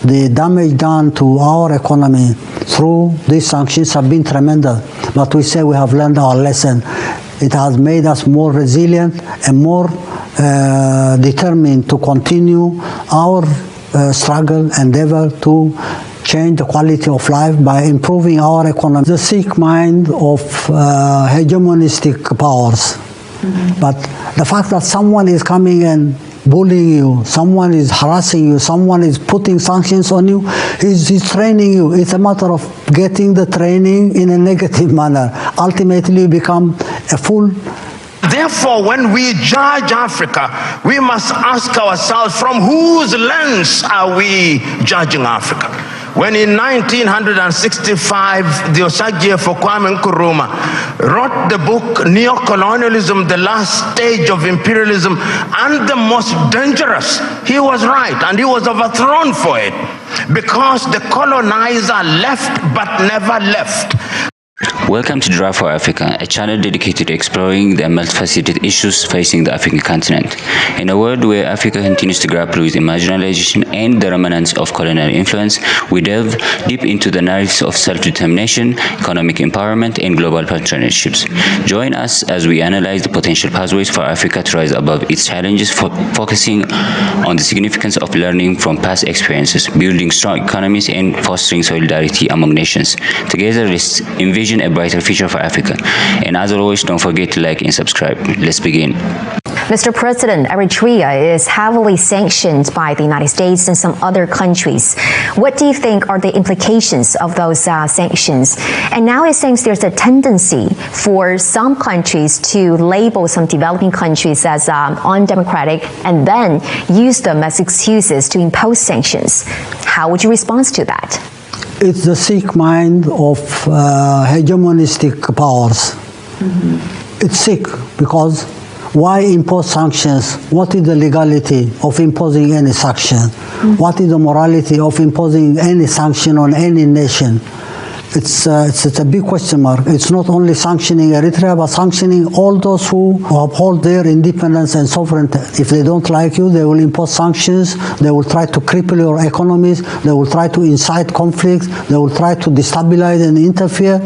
The damage done to our economy through these sanctions have been tremendous. But we say we have learned our lesson. It has made us more resilient and more determined to continue our struggle, endeavor to change the quality of life by improving our economy. The sick mind of hegemonistic powers. But the fact that someone is coming and bullying you, someone is harassing you, someone is putting sanctions on you, he's training you. It's a matter of getting the training in a negative manner. Ultimately, you become a fool. Therefore, when we judge Africa, we must ask ourselves, from whose lens are we judging Africa? When in 1965, the Osagie for Kwame Nkrumah wrote the book Neocolonialism, the last stage of imperialism and the most dangerous, he was right, and he was overthrown for it because the colonizer left but never left. Welcome to Drive for Africa, a channel dedicated to exploring the multifaceted issues facing the African continent. In a world where Africa continues to grapple with marginalization and the remnants of colonial influence, we delve deep into the narratives of self-determination, economic empowerment, and global partnerships. Join us as we analyze the potential pathways for Africa to rise above its challenges, focusing on the significance of learning from past experiences, building strong economies, and fostering solidarity among nations. Together, let's envision a brighter future for Africa. And as always, don't forget to like and subscribe. Let's begin. Mr. President, Eritrea is heavily sanctioned by the United States and some other countries. What do you think are the implications of those sanctions? And now it seems there's a tendency for some countries to label some developing countries as undemocratic and then use them as excuses to impose sanctions. How would you respond to that? It's the sick mind of hegemonistic powers. It's sick because why impose sanctions? What is the legality of imposing any sanction? What is the morality of imposing any sanction on any nation? It's a big question mark. It's not only sanctioning Eritrea, but sanctioning all those who uphold their independence and sovereignty. If they don't like you, they will impose sanctions. They will try to cripple your economies. They will try to incite conflicts. They will try to destabilize and interfere.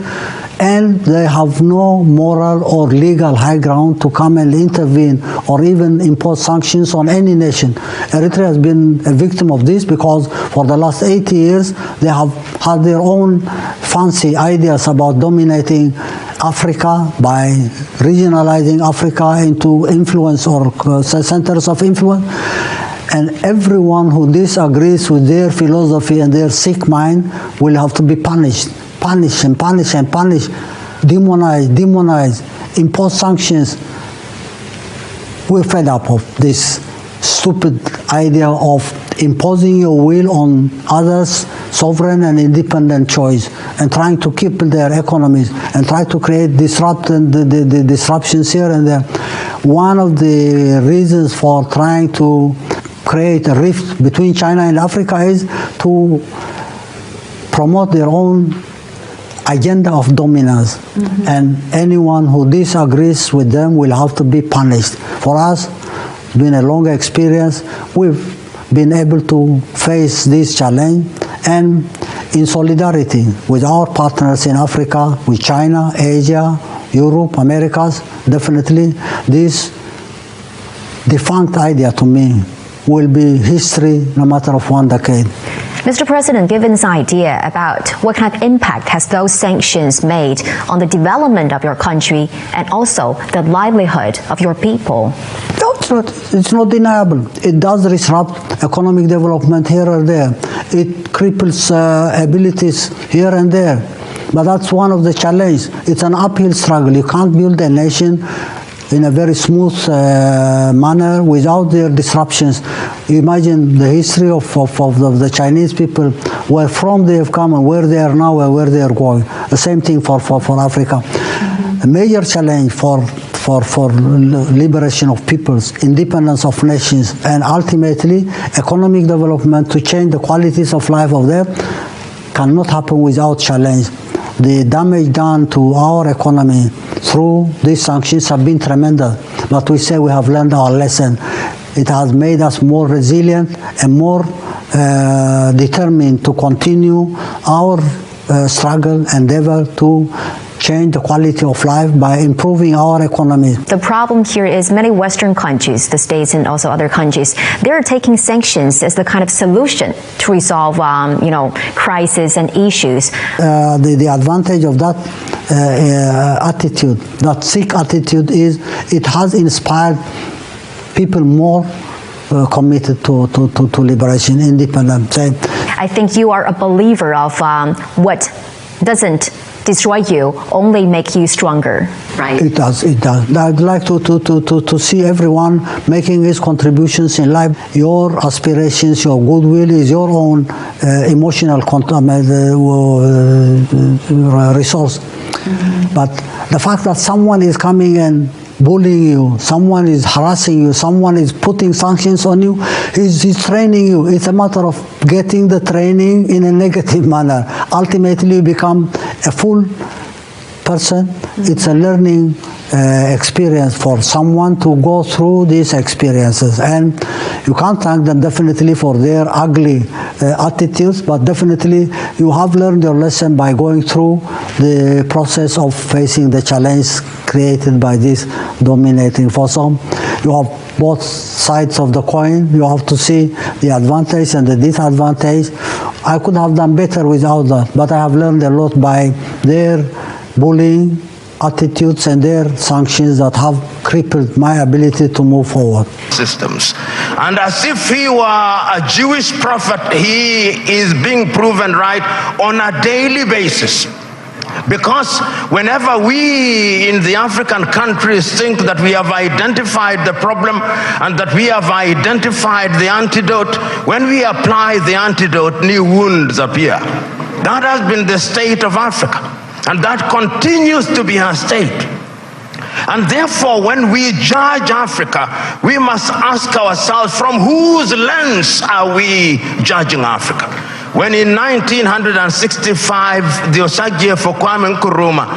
And they have no moral or legal high ground to come and intervene or even impose sanctions on any nation. Eritrea has been a victim of this because for the last 80 years, they have had their own fancy ideas about dominating Africa by regionalizing Africa into influence or centers of influence. And everyone who disagrees with their philosophy and their sick mind will have to be punished. Punish and punish and punish, demonize, impose sanctions. We're fed up of this stupid idea of imposing your will on others' sovereign and independent choice and trying to keep their economies and try to create disruptions here and there. One of the reasons for trying to create a rift between China and Africa is to promote their own agenda of dominance, and anyone who disagrees with them will have to be punished. For us, it's been a long experience. We've been able to face this challenge, and in solidarity with our partners in Africa, with China, Asia, Europe, Americas, definitely this defunct idea to me will be history no matter of one decade. Mr. President, given this idea about what kind of impact has those sanctions made on the development of your country and also the livelihood of your people? No, it's not deniable. It does disrupt economic development here or there. It cripples abilities here and there. But that's one of the challenges. It's an uphill struggle. You can't build a nation in a very smooth manner without their disruptions. Imagine the history of the Chinese people, where from they have come and where they are now and where they are going. The same thing for Africa. A major challenge for liberation of peoples, independence of nations, and ultimately economic development to change the qualities of life of them cannot happen without challenge. The damage done to our economy through these sanctions have been tremendous, but we say we have learned our lesson. It has made us more resilient and more determined to continue our struggle, endeavor to change the quality of life by improving our economy. The problem here is many Western countries, the States and also other countries, they're taking sanctions as the kind of solution to resolve, crisis and issues. The advantage of that attitude, that Sikh attitude, is it has inspired people more committed to liberation, independence. I think you are a believer of what doesn't destroy you, only make you stronger, right? It does. I'd like to see everyone making his contributions in life. Your aspirations, your goodwill is your own emotional resource. Mm-hmm. But the fact that someone is coming and bullying you, someone is harassing you, someone is putting sanctions on you, he's training you. It's a matter of getting the training in a negative manner. Ultimately, you become a full person. Mm-hmm. It's a learning experience for someone to go through these experiences, and you can't thank them definitely for their ugly attitudes, but definitely you have learned your lesson by going through the process of facing the challenge created by this dominating force. You have both sides of the coin. You have to see the advantage and the disadvantage. I could have done better without that, but I have learned a lot by their bullying attitudes and their sanctions that have crippled my ability to move forward. Systems. And as if he were a Jewish prophet, he is being proven right on a daily basis. Because whenever we in the African countries think that we have identified the problem and that we have identified the antidote, when we apply the antidote, new wounds appear. That has been the state of Africa. And that continues to be her state. And therefore, when we judge Africa, we must ask ourselves, from whose lens are we judging Africa? When in 1965, the Osagyefo Kwame Nkrumah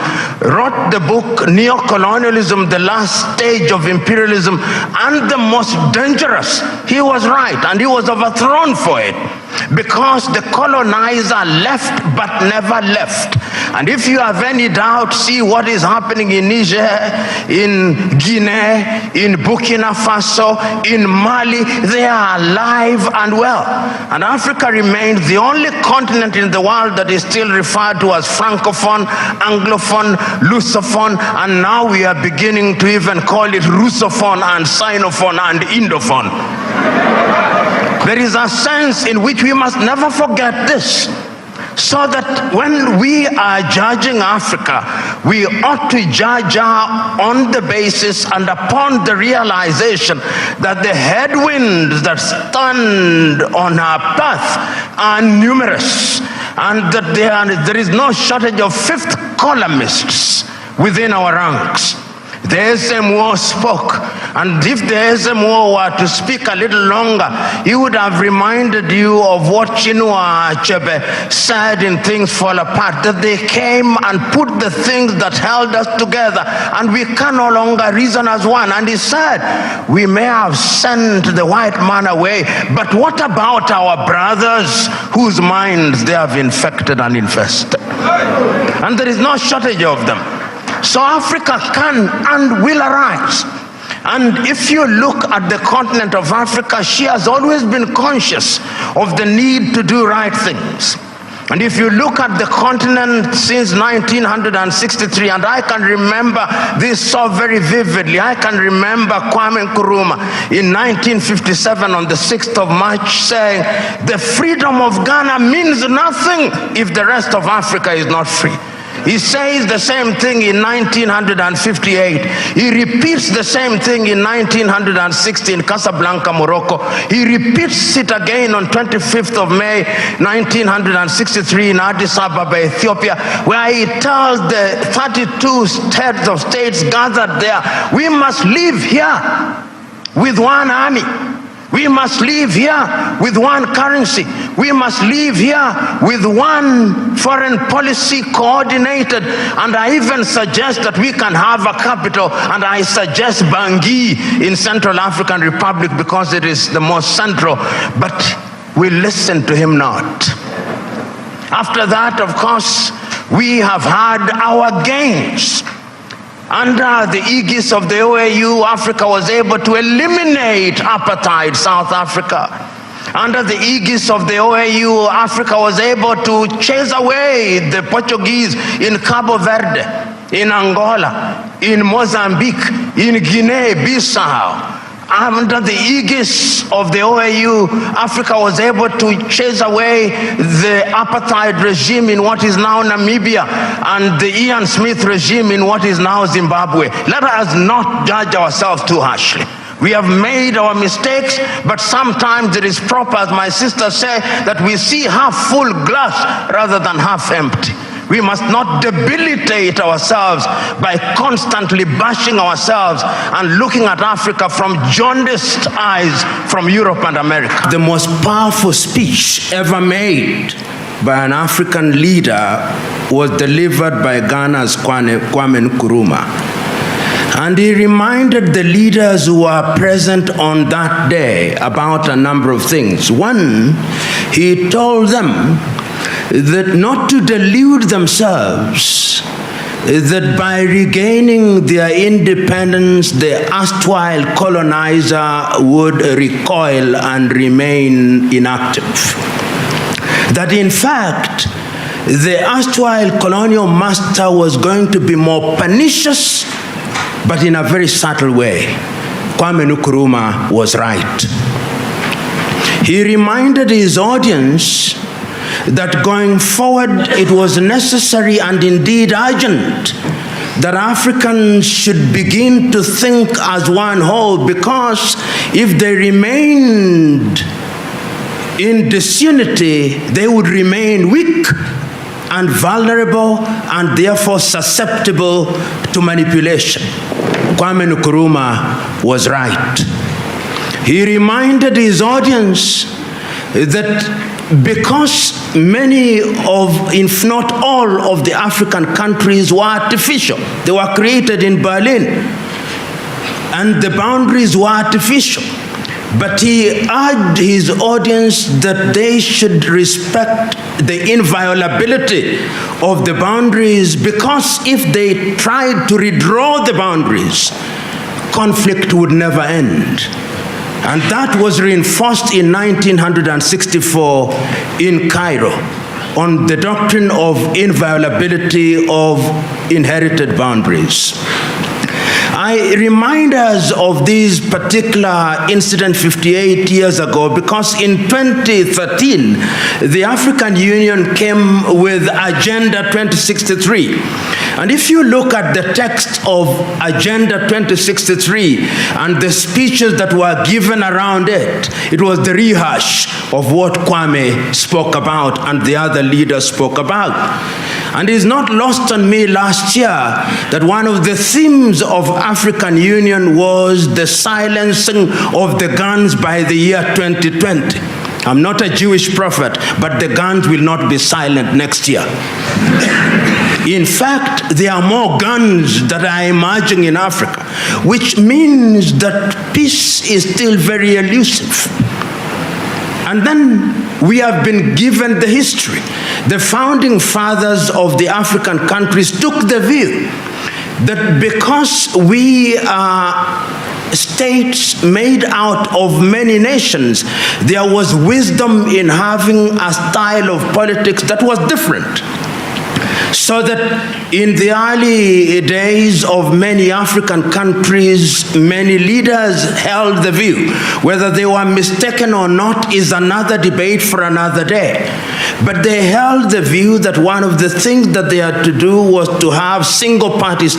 wrote the book Neocolonialism, the last stage of imperialism and the most dangerous, he was right, and he was overthrown for it. Because the colonizer left but never left. And if you have any doubt, see what is happening in Niger, in Guinea, in Burkina Faso, in Mali. They are alive and well. And Africa remains the only continent in the world that is still referred to as Francophone, Anglophone, Lusophone, and now we are beginning to even call it Russophone and Sinophone and Indophone. There is a sense in which we must never forget this, so that when we are judging Africa, we ought to judge her on the basis and upon the realization that the headwinds that stand on our path are numerous, and that there is no shortage of fifth columnists within our ranks. The SMO spoke, and if the SMO were to speak a little longer, he would have reminded you of what Chinua Achebe said in Things Fall Apart, that they came and put the things that held us together, and we can no longer reason as one. And he said, we may have sent the white man away, but what about our brothers whose minds they have infected and infested? And there is no shortage of them. So Africa can and will arise. And if you look at the continent of Africa, she has always been conscious of the need to do right things. And if you look at the continent since 1963, and I can remember this so very vividly, I can remember Kwame Nkrumah in 1957 on the 6th of March saying, the freedom of Ghana means nothing if the rest of Africa is not free. He says the same thing in 1958. He repeats the same thing in 1960 in Casablanca, Morocco. He repeats it again on 25th of May, 1963 in Addis Ababa, Ethiopia, where he tells the 32 heads of states gathered there, we must live here with one army. We must live here with one currency. We must live here with one foreign policy coordinated. And I even suggest that we can have a capital, and I suggest Bangui in Central African Republic because it is the most central. But we listened to him not. After that, of course, we have had our gains. Under the aegis of the OAU, Africa was able to eliminate apartheid South Africa. Under the aegis of the OAU, Africa was able to chase away the Portuguese in Cabo Verde, in Angola, in Mozambique, in Guinea-Bissau. Under the aegis of the OAU, Africa was able to chase away the apartheid regime in what is now Namibia and the Ian Smith regime in what is now Zimbabwe. Let us not judge ourselves too harshly. We have made our mistakes, but sometimes it is proper, as my sister said, that we see half full glass rather than half empty. We must not debilitate ourselves by constantly bashing ourselves and looking at Africa from jaundiced eyes from Europe and America. The most powerful speech ever made by an African leader was delivered by Ghana's Kwame Nkrumah. And he reminded the leaders who were present on that day about a number of things. One, he told them that not to delude themselves that by regaining their independence, the erstwhile colonizer would recoil and remain inactive. That in fact, the erstwhile colonial master was going to be more pernicious, but in a very subtle way. Kwame Nkrumah was right. He reminded his audience that going forward it was necessary and indeed urgent that Africans should begin to think as one whole, because if they remained in disunity, they would remain weak and vulnerable and therefore susceptible to manipulation. Kwame Nkrumah was right. He reminded his audience that because many of, if not all of the African countries were artificial, they were created in Berlin, and the boundaries were artificial. But he urged his audience that they should respect the inviolability of the boundaries, because if they tried to redraw the boundaries, conflict would never end. And that was reinforced in 1964 in Cairo on the doctrine of inviolability of inherited boundaries. I remind us of this particular incident 58 years ago because in 2013, the African Union came with Agenda 2063. And if you look at the text of Agenda 2063 and the speeches that were given around it, it was the rehash of what Kwame spoke about and the other leaders spoke about. And it's not lost on me last year that one of the themes of African Union was the silencing of the guns by the year 2020. I'm not a Jewish prophet, but the guns will not be silent next year. In fact, there are more guns that are emerging in Africa, which means that peace is still very elusive. And then we have been given the history. The founding fathers of the African countries took the view that because we are states made out of many nations, there was wisdom in having a style of politics that was different. So that in the early days of many African countries, many leaders held the view. Whether they were mistaken or not is another debate for another day. But they held the view that one of the things that they had to do was to have single party